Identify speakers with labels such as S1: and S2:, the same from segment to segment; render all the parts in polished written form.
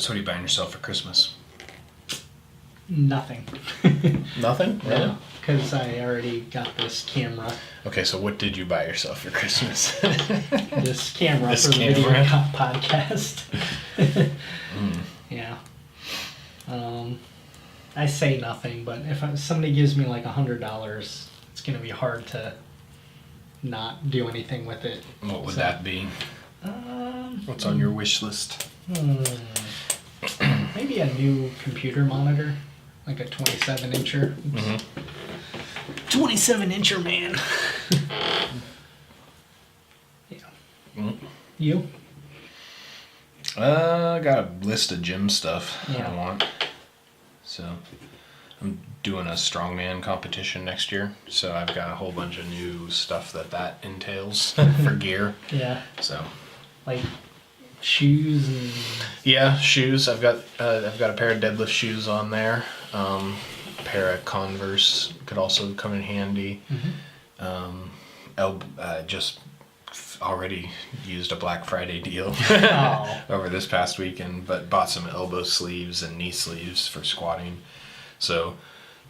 S1: So what are you buying yourself for Christmas?
S2: Nothing.
S1: Nothing? Really?
S2: No, because I already got this camera.
S1: Okay, so what did you buy yourself for Christmas?
S2: This camera
S1: This
S2: for the
S1: camera?
S2: video podcast. Yeah. I say nothing, but if somebody gives me like $100, it's gonna be hard to not do anything with it.
S1: What would that be? What's on your wish list?
S2: Maybe a new computer monitor, like a 27-incher. 27-incher, man. Yeah. You?
S1: I got a list of gym stuff I
S2: Yeah.
S1: want. So I'm doing a strongman competition next year. So I've got a whole bunch of new stuff that entails for gear.
S2: Yeah.
S1: So
S2: Like shoes and...
S1: yeah, shoes. I've got a pair of deadlift shoes on there. A pair of Converse could also come in handy. Just already used a Black Friday deal over this past weekend, but bought some elbow sleeves and knee sleeves for squatting. So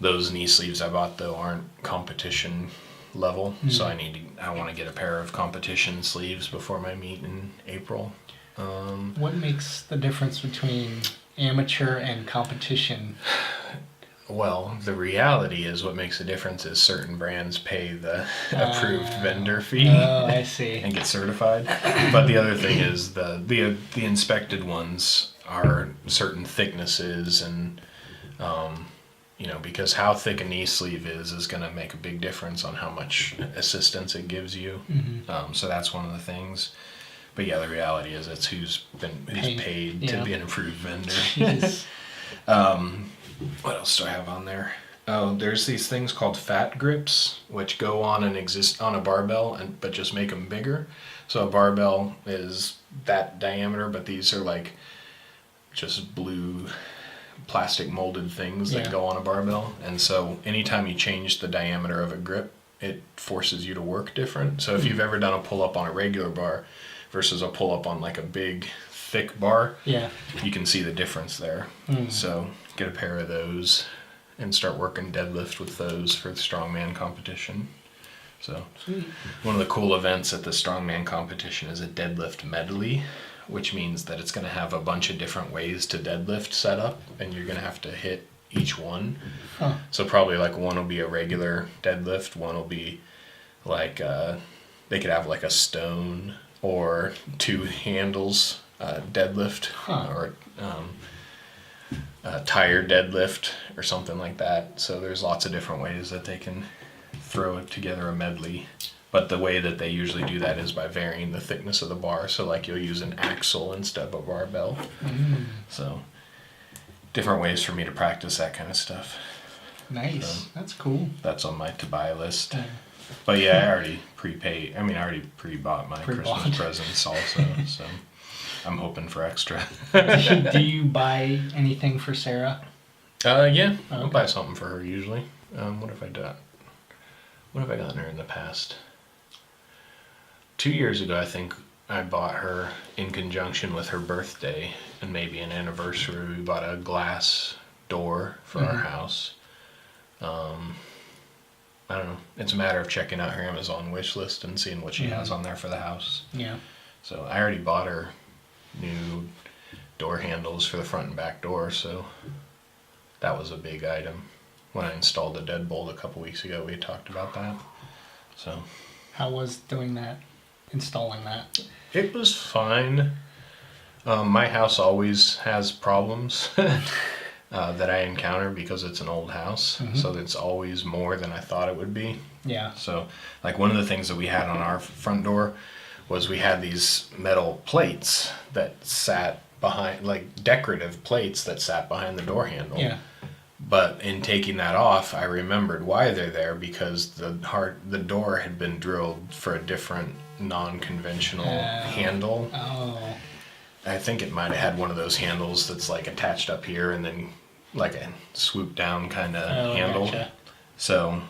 S1: those knee sleeves I bought though aren't competition level, so I want to get a pair of competition sleeves before my meet in April.
S2: What makes the difference between amateur and competition?
S1: Well, the reality is what makes a difference is certain brands pay the approved vendor fee
S2: I see.
S1: and get certified. But the other thing is the inspected ones are certain thicknesses and because how thick a knee sleeve is going to make a big difference on how much assistance it gives you. So that's one of the things. But yeah, the reality is it's who's paid to be an approved vendor.
S2: Jeez.
S1: What else do I have on there? Oh, there's these things called fat grips, which go on on a barbell, but just make them bigger. So a barbell is that diameter, but these are like just blue plastic molded things that go on a barbell. And so anytime you change the diameter of a grip, it forces you to work different. So if you've ever done a pull-up on a regular bar versus a pull-up on like a big thick bar, you can see the difference there. So get a pair of those and start working deadlift with those for the strongman competition. So one of the cool events at the strongman competition is a deadlift medley, which means that it's going to have a bunch of different ways to deadlift set up, and you're going to have to hit each one. So probably like one will be a regular deadlift, one will be like they could have like a stone or two handles deadlift, or tire deadlift or something like that. So there's lots of different ways that they can throw together a medley. But the way that they usually do that is by varying the thickness of the bar. So like you'll use an axle instead of a barbell. So different ways for me to practice that kind of stuff.
S2: Nice.
S1: So
S2: that's cool.
S1: that's on my to-buy list. But yeah, I already pre-bought my Christmas presents also. So I'm hoping for extra.
S2: Do you buy anything for Sarah?
S1: Yeah, I'll buy something for her usually. What have I done? What have I gotten her in the past? 2 years ago, I think I bought her in conjunction with her birthday and maybe an anniversary. We bought a glass door for our house. I don't know. It's a matter of checking out her Amazon wish list and seeing what she has on there for the house.
S2: Yeah.
S1: So I already bought her new door handles for the front and back door, so that was a big item. When I installed the deadbolt a couple weeks ago, we talked about that. So
S2: How was doing that, installing that?
S1: it was fine. My house always has problems that I encounter because it's an old house, so it's always more than I thought it would be.
S2: Yeah.
S1: So like one of the things that we had on our front door was we had these metal plates that sat behind, like decorative plates that sat behind the door handle.
S2: Yeah.
S1: But in taking that off, I remembered why they're there, because the door had been drilled for a different non-conventional handle.
S2: Oh.
S1: I think it might have had one of those handles that's like attached up here and then like a swoop down kind of handle.
S2: Gotcha.
S1: So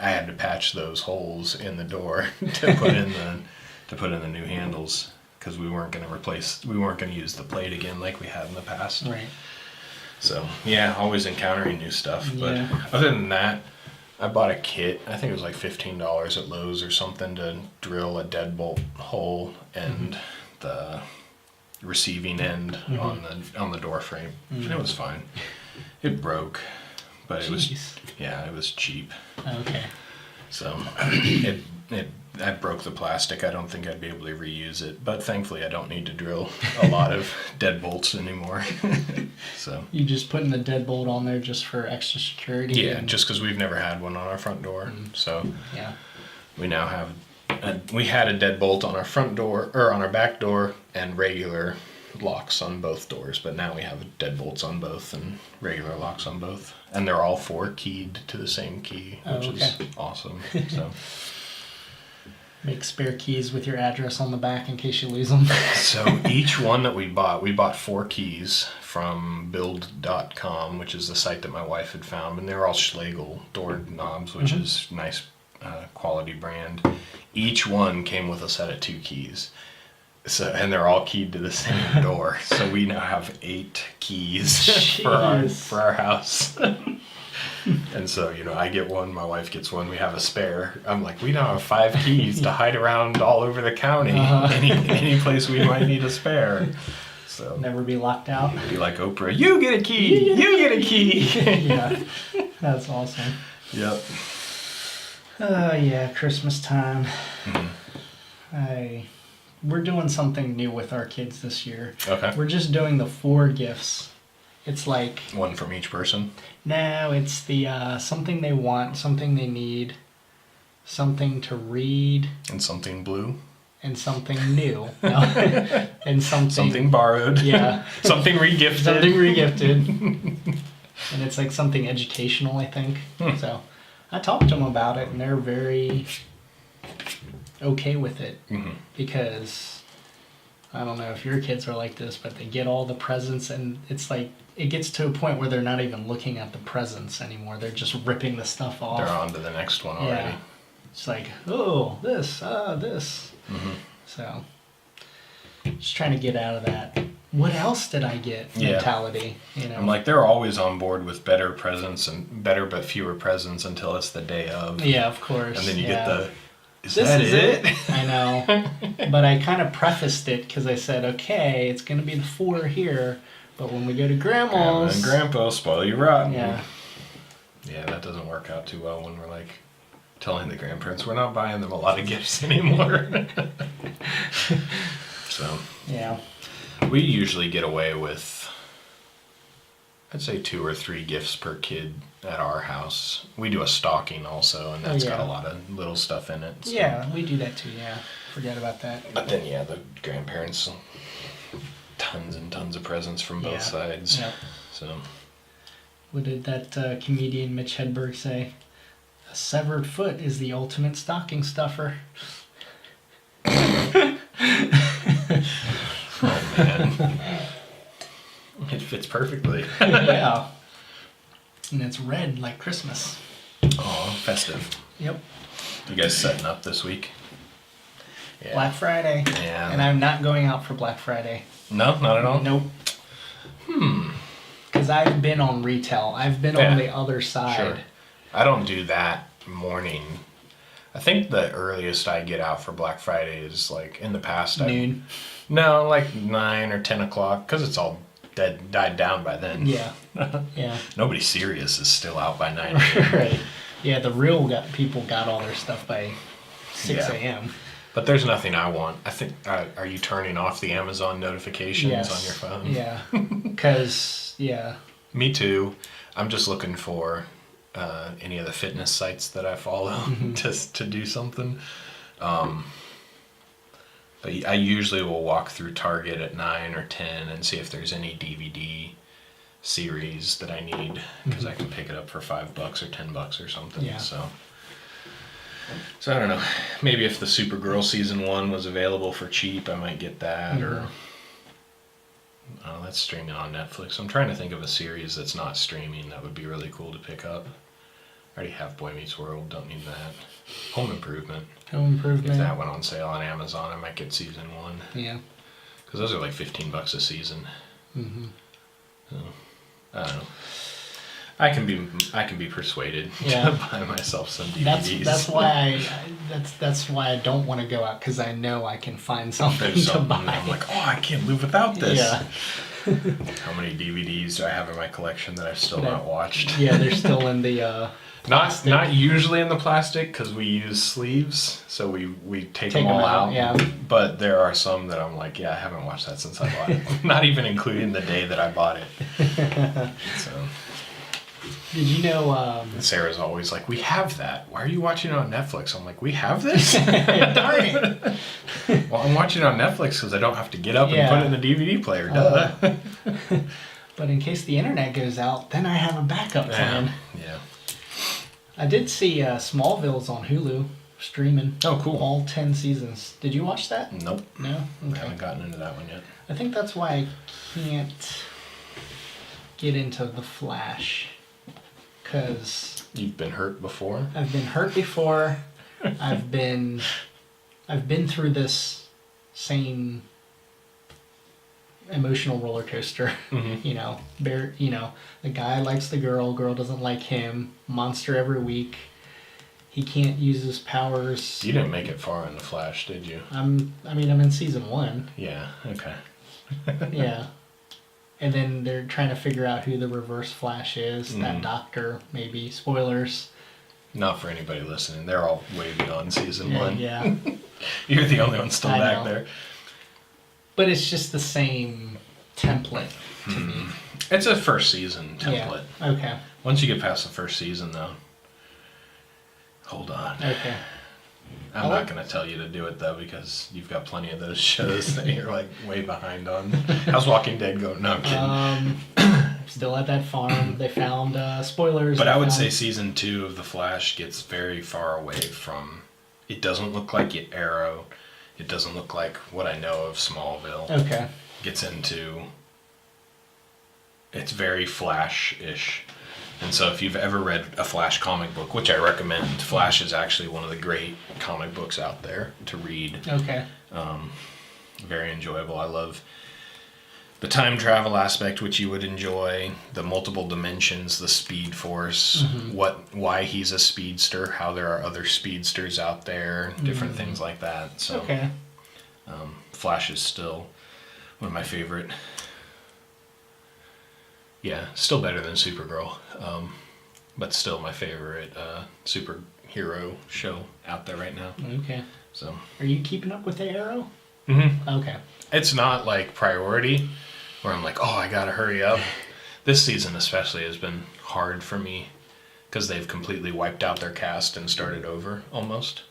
S1: I had to patch those holes in the door to put in the new handles, because we weren't going to use the plate again like we had in the past.
S2: Right.
S1: So yeah, always encountering new stuff. But
S2: Yeah.
S1: other than that, I bought a kit. I think it was like $15 at Lowe's or something to drill a deadbolt hole and the receiving end on the door frame. And it was fine. It broke, but it was cheap.
S2: Okay.
S1: So I broke the plastic. I don't think I'd be able to reuse it, but thankfully I don't need to drill a lot of deadbolts anymore. So
S2: You just putting the deadbolt on there just for extra security?
S1: yeah, just because we've never had one on our front door. So
S2: Yeah.
S1: we now have we had a deadbolt on our front door or on our back door and regular locks on both doors, but now we have deadbolts on both and regular locks on both, and they're all 4 keyed to the same key, which is awesome. So
S2: Make spare keys with your address on the back in case you lose them.
S1: so each one that we bought 4 keys from build.com, which is the site that my wife had found, and they're all Schlegel door knobs, which is nice quality brand. Each one came with a set of 2 keys. So, and they're all keyed to the same door. So we now have 8 keys for our house. And so, I get one, my wife gets one, we have a spare. I'm like, we now have 5 keys to hide around all over the county. Any place we might need a spare. So
S2: Never be locked out.
S1: be like Oprah, you get a key, you get a key.
S2: Yeah. That's awesome.
S1: Yep.
S2: Oh yeah, Christmas time.
S1: Mm-hmm.
S2: We're doing something new with our kids this year.
S1: Okay.
S2: We're just doing the 4 gifts. It's like,
S1: One from each person.
S2: no, it's the something they want, something they need, something to read,
S1: And something blue.
S2: and something new. No. And
S1: Something borrowed.
S2: Yeah.
S1: Something regifted.
S2: Something regifted. And it's like something educational, I think. So I talked to them about it, and they're very okay with it. Because I don't know if your kids are like this, but they get all the presents, and it's like it gets to a point where they're not even looking at the presents anymore. They're just ripping the stuff off.
S1: They're on to the next one already.
S2: Yeah. It's like, oh, this.
S1: Mm-hmm.
S2: So just trying to get out of that. What else did I get mentality?
S1: I'm like, they're always on board with better presents and better but fewer presents until it's the day of.
S2: Yeah, of course.
S1: And then you get the, is
S2: this
S1: that
S2: is
S1: it?
S2: I know. But I kind of prefaced it because I said, okay, it's going to be the 4 here, but when we go to Grandma's...
S1: And Grandpa spoil you rotten.
S2: Yeah.
S1: Yeah, that doesn't work out too well when we're like telling the grandparents we're not buying them a lot of gifts anymore. So...
S2: Yeah.
S1: We usually get away with, I'd say 2 or 3 gifts per kid at our house. We do a stocking also, and that's got a lot of little stuff in it. So.
S2: Yeah, we do that too, yeah. Forget about that.
S1: But then, the grandparents, tons and tons of presents from both sides.
S2: Yep.
S1: So.
S2: What did that comedian Mitch Hedberg say? A severed foot is the ultimate stocking stuffer.
S1: Oh man. It fits perfectly.
S2: Yeah. And it's red like Christmas.
S1: Oh, festive.
S2: Yep.
S1: You guys setting up this week? Yeah.
S2: Black Friday.
S1: Yeah.
S2: And I'm not going out for Black Friday.
S1: No, not at all?
S2: Nope. Because I've been on retail. I've been on the other side.
S1: Sure. I don't do that morning. I think the earliest I get out for Black Friday is like in the past.
S2: Noon.
S1: No, like 9 or 10 o'clock, because it's all died down by then.
S2: Yeah. Yeah.
S1: Nobody serious is still out by 9
S2: Right. Yeah, the real people got all their stuff by 6 a.m.
S1: But there's nothing I want. I think, are you turning off the Amazon notifications on your phone?
S2: Yeah. Because,
S1: Me too. I'm just looking for any of the fitness sites that I follow to do something. But I usually will walk through Target at 9 or 10 and see if there's any DVD series that I need, because I can pick it up for $5 or $10 or something.
S2: Yeah.
S1: So I don't know. Maybe if the Supergirl season 1 was available for cheap, I might get that. Or that's streaming on Netflix. I'm trying to think of a series that's not streaming that would be really cool to pick up. I already have Boy Meets World. Don't need that. Home Improvement.
S2: Home Improvement.
S1: If that went on sale on Amazon, I might get season 1.
S2: Yeah.
S1: Because those are like $15 a season.
S2: Mm-hmm.
S1: So, I don't know. I can be persuaded
S2: Yeah.
S1: to buy myself some DVDs.
S2: That's why I don't want to go out, because I know I can find something
S1: There's
S2: to
S1: something
S2: buy.
S1: that I'm like, oh, I can't live without this.
S2: Yeah.
S1: How many DVDs do I have in my collection that I've still not watched?
S2: Yeah, they're still in the plastic.
S1: Not usually in the plastic, because we use sleeves, so we take them all out.
S2: Yeah.
S1: But there are some that I'm like, yeah, I haven't watched that since I bought it. Not even including the day that I bought it. So.
S2: Did you know?
S1: And Sarah's always like, we have that. Why are you watching it on Netflix? I'm like, we have this?
S2: Darn it.
S1: Well, I'm watching it on Netflix because I don't have to get up and put it in the DVD player. Duh.
S2: But in case the internet goes out, then I have a backup plan.
S1: Yeah.
S2: I did see Smallville's on Hulu streaming.
S1: Oh, cool.
S2: All 10 seasons. Did you watch that?
S1: Nope.
S2: No?
S1: I haven't gotten into that one yet.
S2: I think that's why I can't get into The Flash. Because
S1: You've been hurt before?
S2: I've been hurt before. I've been through this same emotional roller coaster.
S1: Mm-hmm.
S2: The guy likes the girl doesn't like him. Monster every week. He can't use his powers.
S1: You didn't make it far in The Flash, did you?
S2: I'm in season 1.
S1: Yeah, okay.
S2: Yeah. And then they're trying to figure out who the Reverse Flash is. That doctor, maybe. Spoilers.
S1: Not for anybody listening. They're all way beyond season 1.
S2: Yeah.
S1: You're the only one still
S2: I
S1: back
S2: know.
S1: there.
S2: But it's just the same template to me.
S1: It's a first season template.
S2: Yeah. Okay.
S1: Once you get past the first season, though, hold on.
S2: Okay.
S1: I'm not going to tell you to do it, though, because you've got plenty of those shows that you're, like, way behind on. How's Walking Dead going? No, I'm kidding.
S2: Still at that farm. They found spoilers.
S1: But I would say season 2 of The Flash gets very far away from... It doesn't look like Arrow. It doesn't look like what I know of Smallville.
S2: Okay.
S1: Gets into... It's very Flash-ish. And so if you've ever read a Flash comic book, which I recommend, Flash is actually one of the great comic books out there to read.
S2: Okay.
S1: Very enjoyable. I love the time travel aspect, which you would enjoy, the multiple dimensions, the speed force, why he's a speedster, how there are other speedsters out there, different things like that. So
S2: Okay.
S1: Flash is still one of my favorite. Yeah, still better than Supergirl, but still my favorite superhero show out there right now.
S2: Okay.
S1: So.
S2: Are you keeping up with the Arrow?
S1: Mm-hmm.
S2: Okay.
S1: It's not like priority, where I'm like, oh, I gotta hurry up. This season especially has been hard for me because they've completely wiped out their cast and started over almost.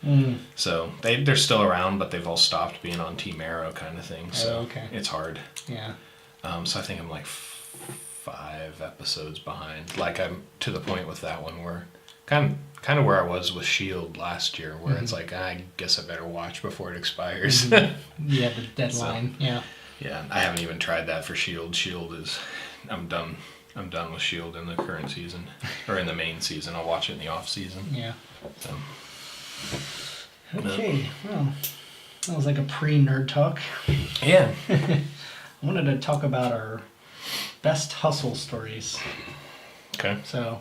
S1: So they're still around, but they've all stopped being on Team Arrow kind of thing. So
S2: okay.
S1: It's hard.
S2: Yeah.
S1: So I think I'm like 5 episodes behind. Like I'm to the point with that one where kind of where I was with S.H.I.E.L.D. last year, where it's like, I guess I better watch before it expires.
S2: Yeah, the deadline.
S1: So,
S2: yeah.
S1: Yeah, I haven't even tried that for S.H.I.E.L.D. S.H.I.E.L.D. is, I'm done with S.H.I.E.L.D. in the current season, or in the main season. I'll watch it in the off season.
S2: Yeah.
S1: So.
S2: Okay. Well, that was like a pre-nerd talk.
S1: Yeah.
S2: I wanted to talk about our best hustle stories.
S1: Okay.
S2: So,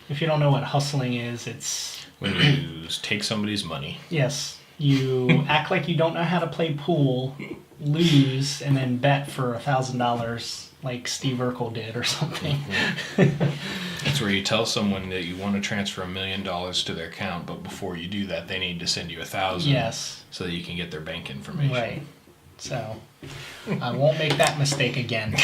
S2: if you don't know what hustling is, it's...
S1: When you take somebody's money.
S2: Yes. You act like you don't know how to play pool, lose, and then bet for $1,000 like Steve Urkel did or something.
S1: It's where you tell someone that you want to transfer $1 million to their account, but before you do that, they need to send you $1,000.
S2: Yes.
S1: So that you can get their bank information.
S2: Right. So, I won't make that mistake again.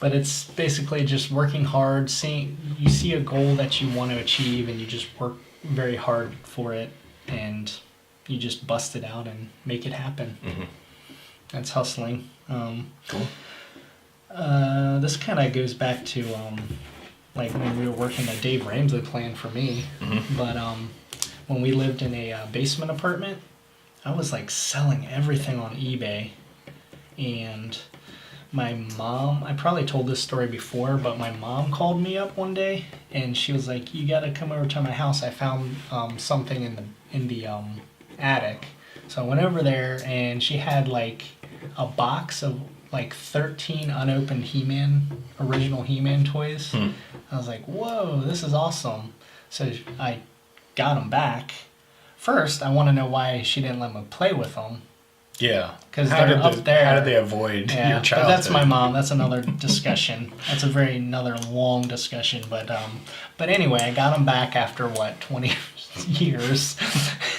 S2: But it's basically just working hard, you see a goal that you want to achieve, and you just work very hard for it, and you just bust it out and make it happen.
S1: Mm-hmm.
S2: That's hustling.
S1: Cool.
S2: This kind of goes back to like when we were working the Dave Ramsey plan for me.
S1: Mm-hmm.
S2: But when we lived in a basement apartment, I was like selling everything on eBay, and my mom, I probably told this story before, but my mom called me up one day and she was like, you gotta come over to my house. I found something in the attic So I went over there, and she had like a box of like 13 unopened original He-Man toys. I was like, whoa, this is awesome. So I got them back. First, I want to know why she didn't let me play with them.
S1: Yeah.
S2: Because they're up there.
S1: How did they avoid your childhood?
S2: But that's my mom. That's another discussion. That's another long discussion. But anyway, I got them back after 20 years,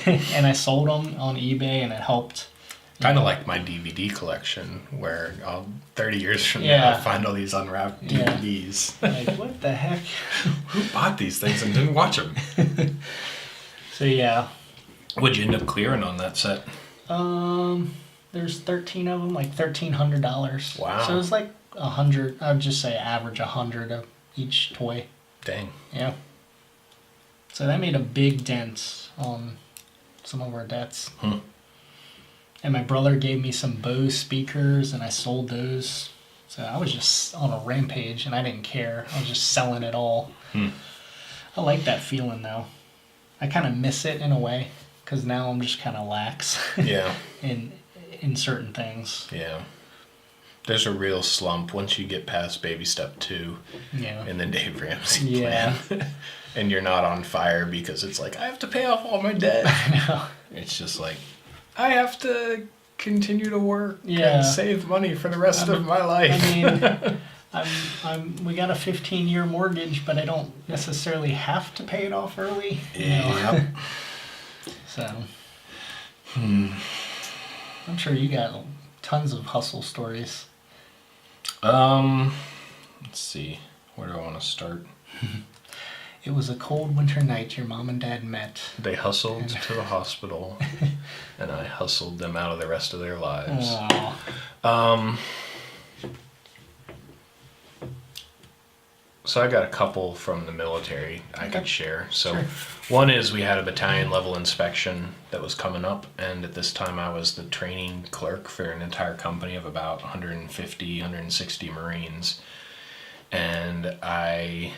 S2: and I sold them on eBay, and it helped.
S1: Kind of like my DVD collection, where 30 years from now I find all these unwrapped DVDs.
S2: Like, what the heck?
S1: Who bought these things and didn't watch them?
S2: So yeah.
S1: What'd you end up clearing on that set?
S2: There's 13 of them, like $1,300.
S1: Wow.
S2: So it was like 100. I'd just say average 100 of each toy.
S1: Dang.
S2: Yeah. So that made a big dent on some of our debts. And my brother gave me some Bose speakers, and I sold those. So I was just on a rampage, and I didn't care. I was just selling it all. I like that feeling, though. I kind of miss it in a way, because now I'm just kind of lax.
S1: Yeah.
S2: in certain things.
S1: Yeah. There's a real slump once you get past baby step 2 in the Dave Ramsey plan. And you're not on fire because it's like, I have to pay off all my debt.
S2: I know.
S1: It's just like, I have to continue to work and save money for the rest of my life.
S2: I mean, we got a 15-year mortgage, but I don't necessarily have to pay it off early.
S1: Yeah.
S2: So, I'm sure you got tons of hustle stories.
S1: Let's see. Where do I want to start?
S2: It was a cold winter night your mom and dad met.
S1: They hustled to the hospital, and I hustled them out of the rest of their lives.
S2: Aww.
S1: So I got a couple from the military I could share. So one is we had a battalion level inspection that was coming up, and at this time I was the training clerk for an entire company of about 150, 160 Marines. And I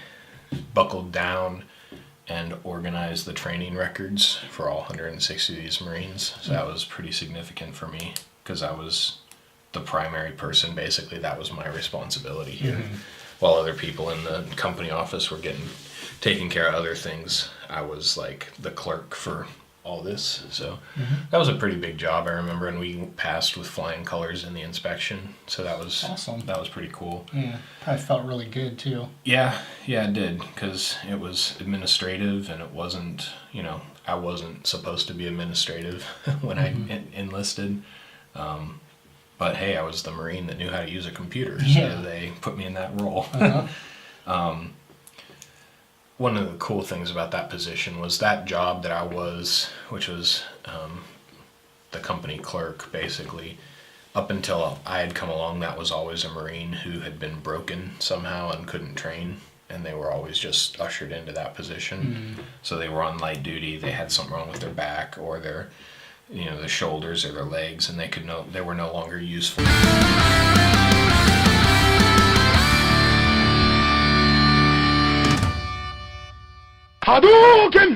S1: buckled down and organized the training records for all 160 of these Marines. So that was pretty significant for me because I was the primary person. Basically, that was my responsibility here. While other people in the company office were taking care of other things, I was like the clerk for all this. So that was a pretty big job, I remember, and we passed with flying colors in the inspection. So that was
S2: awesome.
S1: That was pretty cool.
S2: Yeah, probably felt really good too.
S1: Yeah, it did, because it was administrative, and it wasn't, I wasn't supposed to be administrative when I enlisted. But hey, I was the Marine that knew how to use a computer, so they put me in that role. One of the cool things about that position was that job that I was, which was the company clerk, basically, up until I had come along, that was always a Marine who had been broken somehow and couldn't train, and they were always just ushered into that position. So they were on light duty, they had something wrong with their back or their the shoulders or their legs, and they were no longer useful. Hadoken!